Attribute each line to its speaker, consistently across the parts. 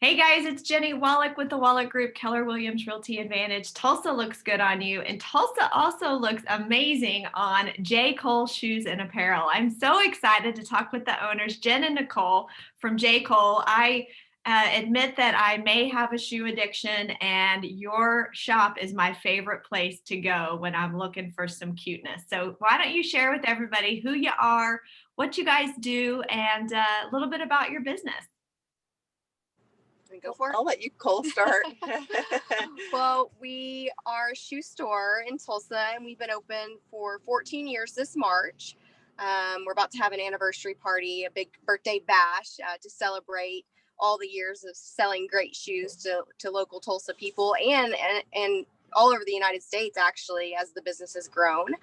Speaker 1: Hey guys, it's Jennie Wolek with the Wolek Group, Keller Williams Realty Advantage. Tulsa looks good on you, and Tulsa also looks amazing on J.Cole Shoes and Apparel. I'm so excited to talk with the owners, Jen and Nicole from J.Cole. I admit that I may have a shoe addiction, and your shop is my favorite place to go when I'm looking for some cuteness. So, why don't you share with everybody who you are, what you guys do, and a little bit about your business?
Speaker 2: We go for it.
Speaker 3: I'll let you Cole start.
Speaker 2: Well, we are a shoe store in Tulsa, and we've been open for 14 years this March. We're about to have an anniversary party, a big birthday bash to celebrate all the years of selling great shoes to local Tulsa people and all over the United States, actually, as the business has grown.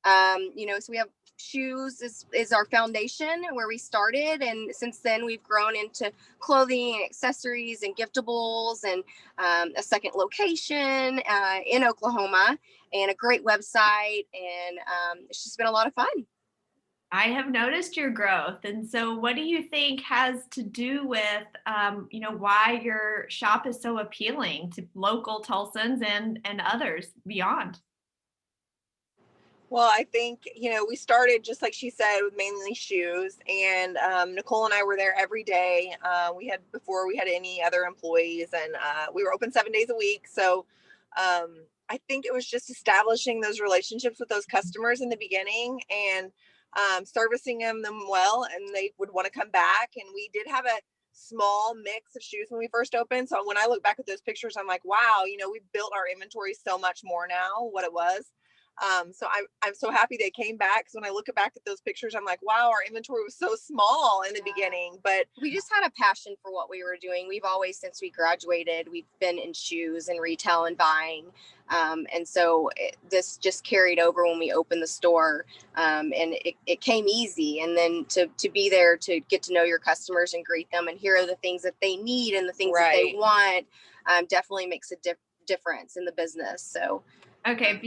Speaker 2: So we have shoes is our foundation where we started, and since then we've grown into clothing and accessories and giftables, and a second location in Oklahoma, and a great website, and it's just been a lot of fun.
Speaker 1: I have noticed your growth. And so, what do you think has to do with, why your shop is so appealing to local Tulsans and others beyond?
Speaker 3: Well, I think, we started just like she said with mainly shoes, and Nicole and I were there every day. Before we had any other employees, and we were open 7 days a week. So I think it was just establishing those relationships with those customers in the beginning, and servicing them well, and they would want to come back. And we did have a small mix of shoes when we first opened. So when I look back at those pictures, I'm like, wow, we've built our inventory so much more now what it was. So I'm so happy they came back, because when I look back at those pictures, I'm like, wow, our inventory was so small in the beginning, but
Speaker 2: We just had a passion for what we were doing. We've always, since we graduated, we've been in shoes and retail and buying. And so this just carried over when we opened the store, and it came easy. And then to be there to get to know your customers and greet them and hear the things that they need and the things that they want, definitely makes a difference in the business. So
Speaker 1: Okay,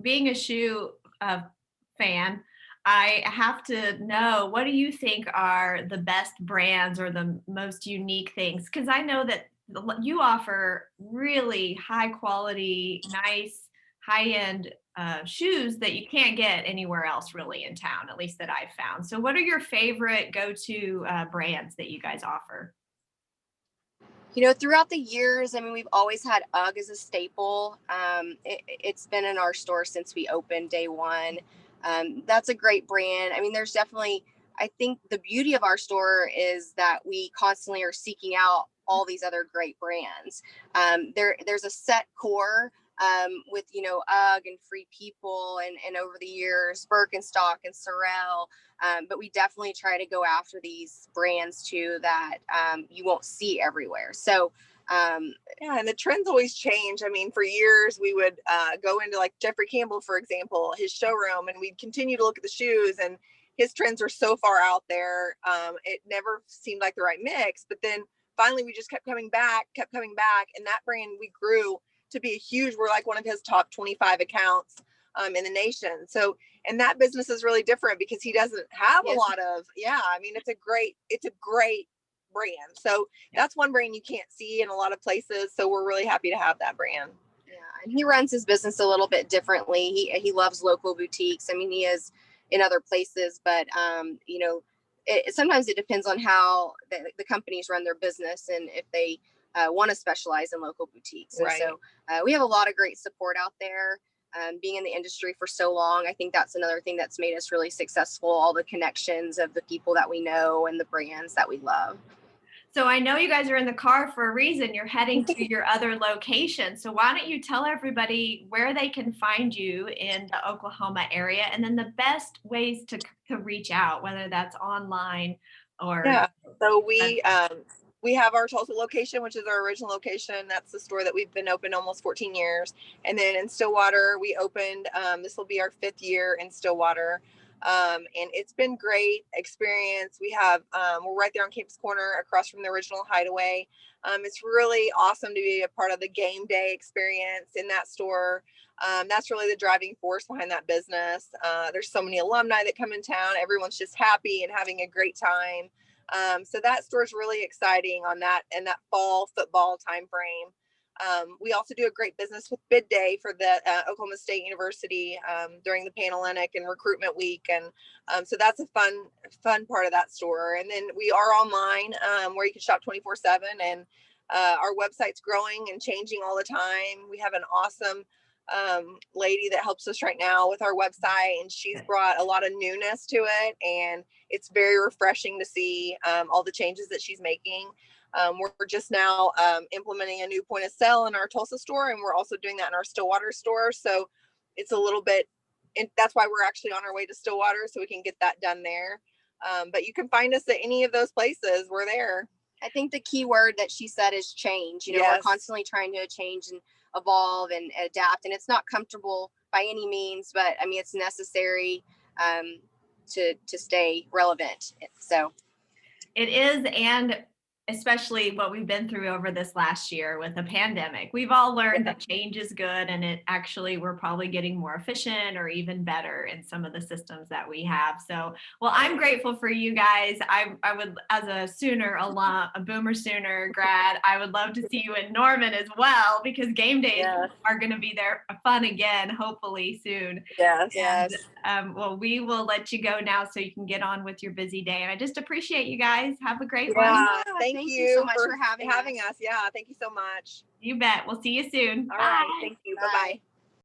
Speaker 1: being a shoe fan, I have to know, what do you think are the best brands or the most unique things? Because I know that you offer really high quality, nice, high end shoes that you can't get anywhere else really in town, at least that I've found. So, what are your favorite go to brands that you guys offer?
Speaker 2: throughout the years, I mean, we've always had UGG as a staple. It's been in our store since we opened day one. That's a great brand. I mean, there's definitely, I think the beauty of our store is that we constantly are seeking out all these other great brands. There's a set core with, UGG and Free People, and over the years, Birkenstock and Sorel. But we definitely try to go after these brands too that you won't see everywhere. So
Speaker 3: yeah, and the trends always change. I mean, for years we would go into, like, Jeffrey Campbell, for example, his showroom, and we'd continue to look at the shoes, and his trends are so far out there. It never seemed like the right mix, but then finally we just kept coming back, and that brand we grew to be we're like one of his top 25 accounts in the nation. So, and that business is really different because he doesn't have a lot of, I mean, it's a great brand. So that's one brand you can't see in a lot of places. So we're really happy to have that brand.
Speaker 2: yeah, and he runs his business a little bit differently. He loves local boutiques. I mean, he is in other places, but sometimes it depends on how the companies run their business and if they want to specialize in local boutiques. And so we have a lot of great support out there. Being in the industry for so long, I think that's another thing that's made us really successful. All the connections of the people that we know and the brands that we love.
Speaker 1: So I know you guys are in the car for a reason. You're heading to your other location. So why don't you tell everybody where they can find you in the Oklahoma area, and then the best ways to reach out, whether that's online or
Speaker 3: So we have our Tulsa location, which is our original location. That's the store that we've been open almost 14 years. And then in Stillwater, we opened, this will be our 5th year in Stillwater. And it's been great experience. We're right there on Campus Corner across from the original Hideaway. It's really awesome to be a part of the game day experience in that store. That's really the driving force behind that business. There's so many alumni that come in town. Everyone's just happy and having a great time. So that store is really exciting on that and that fall football time frame. We also do a great business with bid day for the Oklahoma State University during the Panhellenic and recruitment week. And so that's a fun part of that store. And then we are online where you can shop 24/7, and our website's growing and changing all the time. We have an awesome lady that helps us right now with our website, and she's brought a lot of newness to it, and it's very refreshing to see all the changes that she's making. We're just now implementing a new point of sale in our Tulsa store, and we're also doing that in our Stillwater store. So it's a little bit, and that's why we're actually on our way to Stillwater, so we can get that done there. But you can find us at any of those places. We're there.
Speaker 2: I think the key word that she said is change. You know,
Speaker 3: Yes.
Speaker 2: We're constantly trying to change and evolve and adapt, and it's not comfortable by any means, but I mean, it's necessary to stay relevant. So
Speaker 1: it is, and especially what we've been through over this last year with the pandemic. We've all learned that change is good, and it actually, we're probably getting more efficient or even better in some of the systems that we have. So, well, I'm grateful for you guys. I would, as a Sooner alum, a Boomer Sooner grad, I would love to see you in Norman as well, because game days are going to be there fun again, hopefully soon.
Speaker 3: Yes.
Speaker 1: And, well, we will let you go now so you can get on with your busy day. And I just appreciate you guys. Have a great one.
Speaker 3: Thank you so much for having us. Yeah, thank you so much.
Speaker 1: You bet. We'll see you soon.
Speaker 3: All
Speaker 1: Bye.
Speaker 3: right. Thank you. Bye-bye.